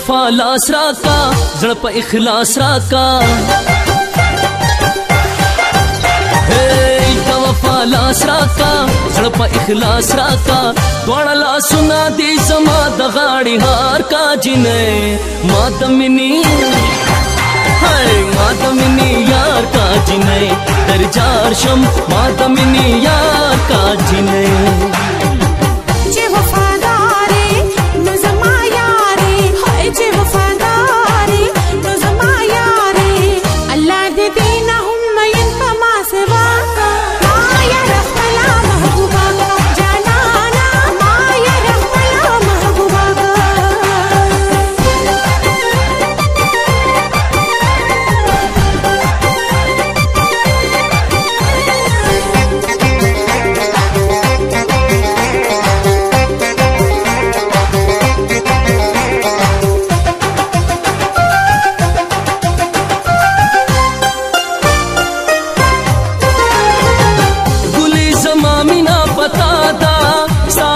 वफा लास राका زړه په اخلاص راکا د وفا لاس راکا زړه په اخلاص راکا دواړه لاسونه دې زما د غاړې هار کا جنې ما د مینې ما د مینې یار کا جنې در جار شم ما د مینې یار کا جنې چې وفادارې نو زما یارې هاي چې وفادارې نو زما یارې الله دې دې نه هم مین په ما سوا کا ما یار خپل محبوبا جانانا ما یار خپل محبوبا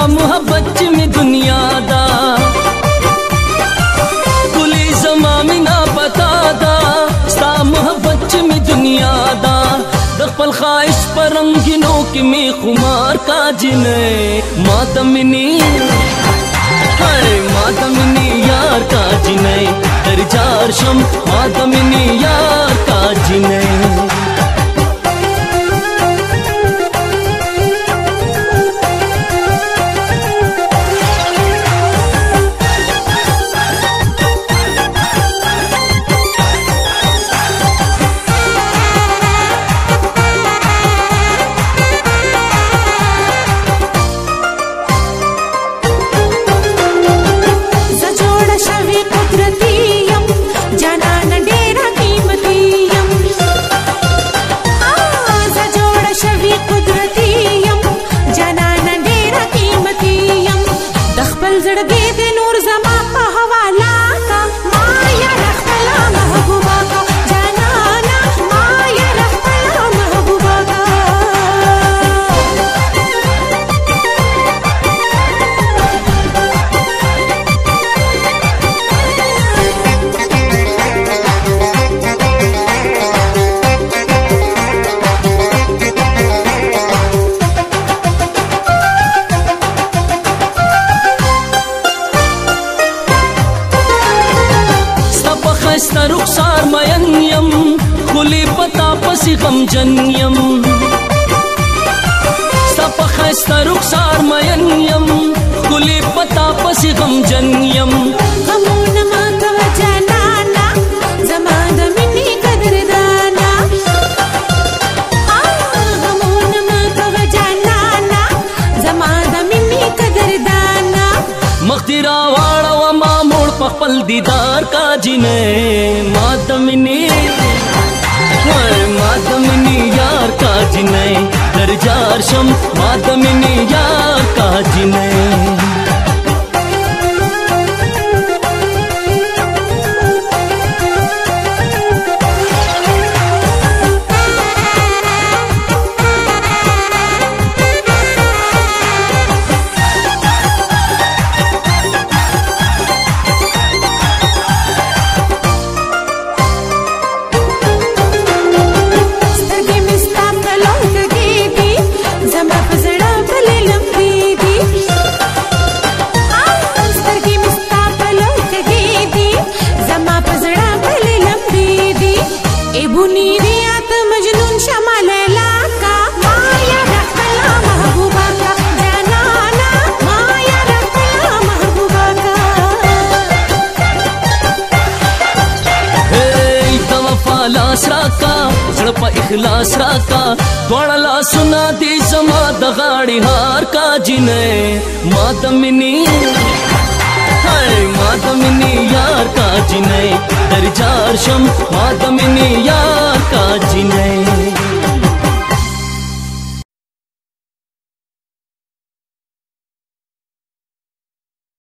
محبت میں دنیا دا کلی زمامی نا بتا دا ستا محبت میں دنیا دا دخپل خواہش پر رنگینوں کی میں خمار کا جنے ماتمنی ماتمنی یار کا جنے در جار شم ماتمنی یار کا جنے زړګې د نور زما په حواله کا ما یار خپل محبوبا کا جانانا ما یار خپل محبوبا کا ستا رخسار مین یم خلی پتا پسی غم جن یم ستا پخستا رخسار مین یم خلی پتا پسی غم جن یم غمون ما کو جانانا زما د مینې قدردانا غمون ما کو جانانا زما د مینې قدردانا مخترا واړه و ما موړ خپل دیدار کا جنې ماتمنی ماتمنی یار کا جنې در جار شم ماتمنی یار کا جنې لاس راکا زړه په اخلاص راکا دواړه لاسونه دې زما د غاړې هار کا جنې ما د مینې ما د مینې یار کا جنې در جار شم ما د مینې یار کا جنې